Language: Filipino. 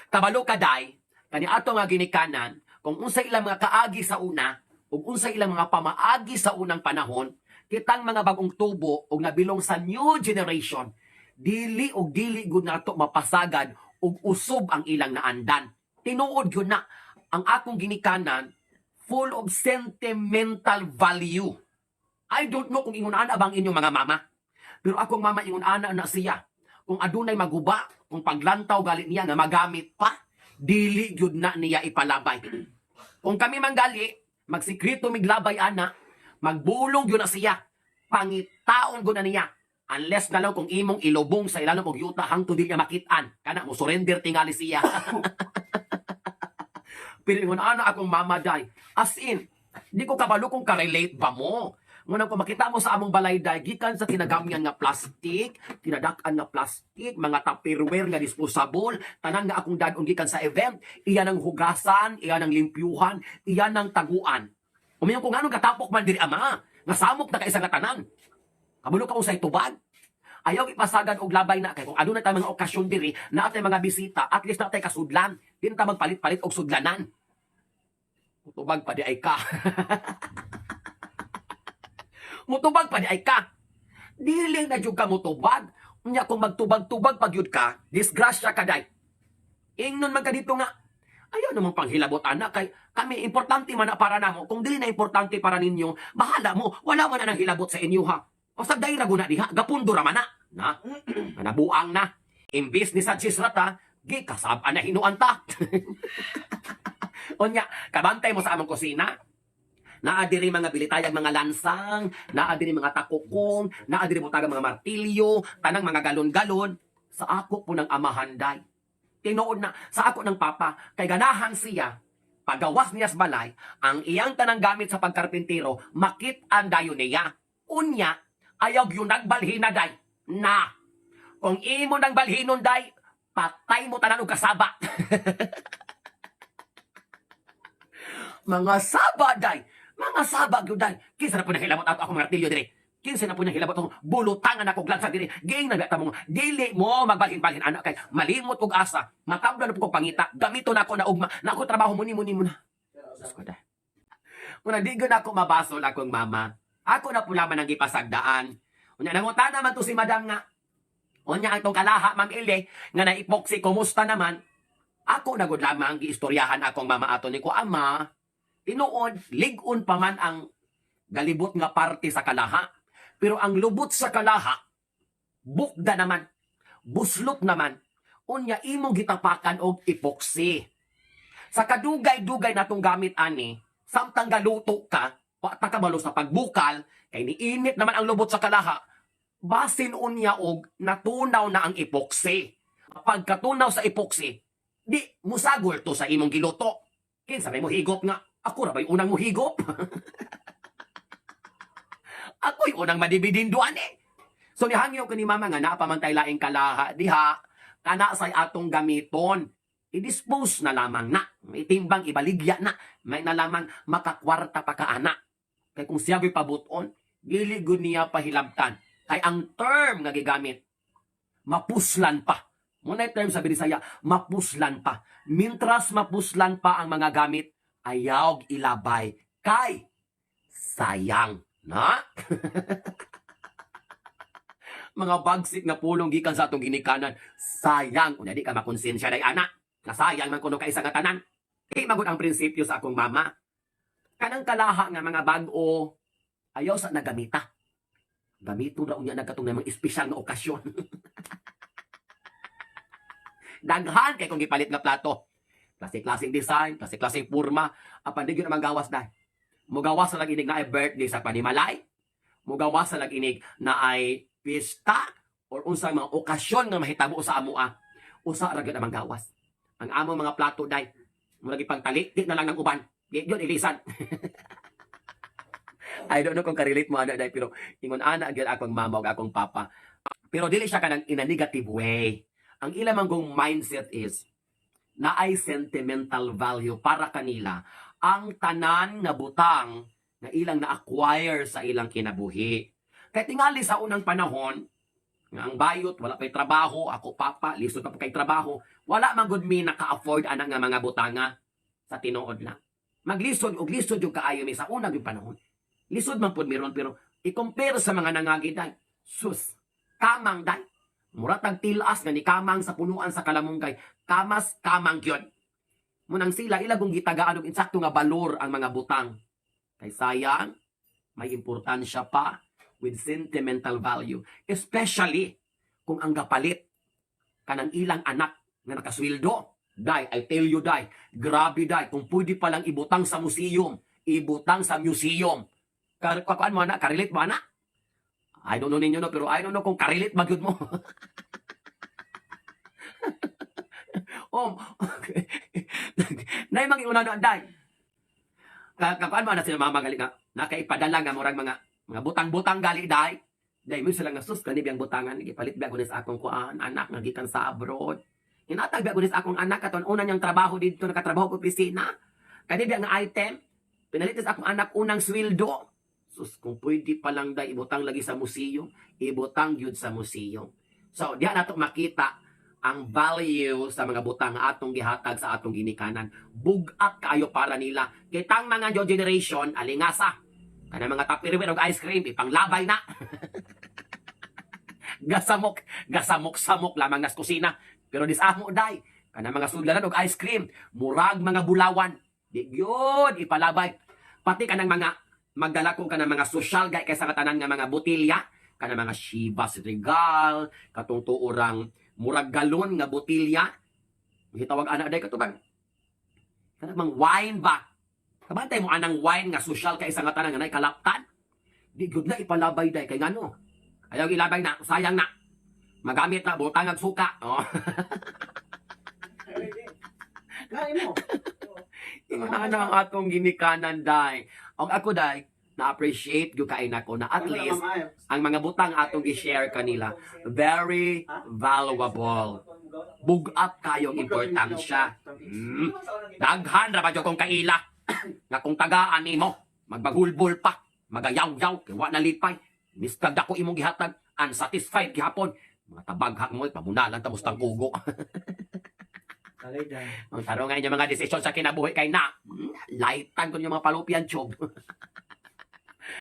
Kabalo kaday, kani ato nga ginikanan, kung unsa ilang mga kaagi sa una, ug unsa ilang mga pamaagi sa unang panahon, kitang mga bagong tubo ug nabilong sa new generation, dili ug dili gud nato mapasagad ug usob ang ilang naandan. Tinuod yun na ang akong ginikanan full of sentimental value. I don't know kung ingon ana bang inyong mga mama. Pero akong mama ingon ana na siya. Kung adunay maguba, kung paglantaw galit niya nga magamit pa, dili gyud na niya ipalabay. Kung kami manggali, magsikreto miglabay ana, magbulong gyud na siya. Pangitaon gyud na niya. Unless na lang kung imong ilubong sa ilalom og yuta hangtod di niya makitaan. Kana mo surrender tingali siya. Pero ingon ana akong mama day. As in, di ko kabalo kung ka-relate ba mo. Ngunang kung makita mo sa among balay day, gikan sa kinagamyan nga plastic, kinadak-an nga plastic, mga tupperware nga disposable, tanan nga akong dadon gikan sa event, iyan ang hugasan, iyan ang limpyuhan, iyan ang taguan. Umiyon kung anong katapok man diri ama, nga samok na kaisa nga tanan. Kabalo ka usay tubag. Ayaw ipasagad og labay na kay kung aduna tay mga okasyon diri, naatay mga bisita, at least naatay kasudlan, di na ta magpalit-palit og sudlanan. Tubag pa di ay ka. Mutubag pa di ay ka. Dili na jud ka mutubag. Unya kung magtubag-tubag pag yun ka, disgrasya ka day. Ingnon man ka dito nga. Ayaw namang panghilabot anak kay kami importante man na para namo. Kung dili na importante para ninyo, bahala mo. Wala man na nang hilabot sa inyo ha. O sa dayra guna diha, gapundo ra man na. Na, nabuang na. Imbis ni sa chisrata, gikasab na hinuan ta. Unya, kabantay mo sa among kusina. Naa diri mga bilitayag mga lansang, naa diri mga takukong, naa diri butagang mga martilyo, tanang mga galon-galon. Sa ako po ng amahanday. Tinuod na sa ako ng papa, kay ganahan siya, pagawas niya sa balay, ang iyang tanang gamit sa pagkarpintero, makit-an dayon niya. Unya, ayaw yun nagbalhin day. Na, kung imo nang balhinon day, patay mo tanan og kasaba. Mga saba day. Mga sabag yun day. Kinsa na po nahilabot ako mga artilyo dire. Kinsa na po nahilabot ako bulutangan ako glansa dire. Ging nagata mo. Dili mo magbalhin-balhin anak kay malimot og asa. Matabla na po kong pangita. Gamito na ako na ugma. Na ako trabaho muni na. Sus ko day. Muna di na ako mabasol akong mama. Ako na po laman ang gipasagdaan. Unya nangutan naman to si madam nga. Unya itong kalaha ma'am Ile nga naipoksi kumusta naman. Ako na gud lamang giistoryahan akong mama ato ni ko ama. Tinuod, ligon pa man ang galibot nga parte sa kalaha. Pero ang lubot sa kalaha, bukda naman, buslot naman, unya imong gitapakan og epoxy. Sa kadugay-dugay natong gamit ani, samtang galuto ka, wata ka balo sa pagbukal, kay niinit naman ang lubot sa kalaha, basin unya og natunaw na ang epoxy. Pagkatunaw sa epoxy, di musagol to sa imong giluto. Kinsa may mo higop nga, ako ra ba'y unang muhigop? Ako'y unang madibidinduan eh. So nihangyo ko ni mama nga napamantay laing kalaha diha, kana say atong gamiton. I-dispose na lamang na. May timbang ibaligya na. May na lamang makakwarta pa kaana. Kay kung siya ko'y pabuton, dili gud niya pahilabtan. Kay ang term nga gigamit, mapuslan pa. Muna yung term sa Bisaya, mapuslan pa. Mintras mapuslan pa ang mga gamit, ayaw ilabay kay sayang na. Mga bagsik na pulong gikan sa atong ginikanan, sayang. Kung di ka makonsensya day anak, nasayang man kuno ka isa nga tanan. Di magud ang prinsipyo sa akong mama. Kanang kalaha nga mga bag-o, ayaw sa nagamita. Gamito ra unya nagkatong namang espesyal nga okasyon. Daghan kay kung gipalit nga plato. Klasik-klasik design, klasik-klasik porma, apan di gyud naman gawas dai. Mugawas sa laginig na ay birthday sa panimalay. Mugawas sa laginig na ay pista or unsang mga okasyon nga mahitabo sa amoa. Usa ra gyud naman gawas. Ang among mga plato dai, mura gipangtali, di na lang ng uban. Di gyud ilisan. I don't know kung ka-relate mo ana dai, pero ingon ana gyud akong mama ug akong papa. Pero dili siya kanang in a negative way. Ang ilang manggong mindset is na ay sentimental value para kanila ang tanan nga butang na ilang na-acquire sa ilang kinabuhi. Kaya tingali sa unang panahon, nga ang bayot, wala pa'y trabaho, ako papa, lisod pa po kay trabaho, Wala man gud mi naka-afford ana nga mga butanga sa tinuod lang. Maglisod og lisod yung kaayo mi sa una yung panahon. Lisod man pud miron pero i-compare sa mga nangagi day. Sus, kamang day. Muratag tilas nga ni kamang sa punuan sa Kalamungkay. Kamas kamang gyud. Munang sila ilagong gitagaan og insakto nga balor ang mga butang. Kay sayang, may importansya pa with sentimental value. Especially kung ang gapalit kanang ilang anak nga nakasweldo. Day, I tell you, day, grabe, day, kung pwede palang ibutang sa museum, ibutang sa museum. Kakuan mo, anak, karelate mo, anak? I don't know ninyo, no, pero I don't know kung karelate magyud mo. Okay. Nay, mag-iuna na, day. Kakuan mo, anak, sila mamagali nga, nakaipadala nga, murag mga butang-butang gali, day. Day, mo sila nga, sus, kanib yung butangan, ipalit ba ko sa akong kuan, anak, nagikan sa abroad. Hinatag ko sa akong anak katon una niyang trabaho dito nakatrabaho ko opisina. Kani biya nga item pinalitis akong anak unang sweldo. Sus kung pwede pa lang day ibutang lagi sa museo, ibutang gyud sa museo. So diha nato makita ang value sa mga butang nga atong gihatag sa atong ginikanan. Bugat kayo para nila. Kitang mga new generation alingasa. Kana mga tapirwir og ice cream ipanglabay na. Gasamok lamang nas kusina. Pero disamo day, kana mga sudlanan og ice cream, murag mga bulawan. Di gyud ipalabay. Pati kanang mga magdala ko kanang mga social guy kaysa katanan nga mga botilya, kanang mga Chivas Regal, katong tuurang murag galon nga botilya. Gitawag ana day katubang. Kanang mga wine ba? Kabantay mo anang wine nga social kaysa katanan nga nay kalaptan. Di gyud na ipalabay day kay ngano. Ayaw ilabay na, sayang na. Magamit na, butang ang suka. Oh. Kain mo. Ina na ang atong ginikanan, day. Ang ako, day, na-appreciate yung kain ako na at least ang mga butang atong i-share kanila, very valuable. Bugat kayong importansya. Daghan ra ba kung kaila nga kung tagaan nimo, magbagulbol pa, magayaw-yaw, kaya na lipay. Mistag ako imong gihatag, unsatisfied gihapon. Mga tabaghak mo, pamunalan tapos tangkugo. Ang taro nga yung mga desisyon sa kinabuhi kay na, laitan ko yung mga palupian, chog.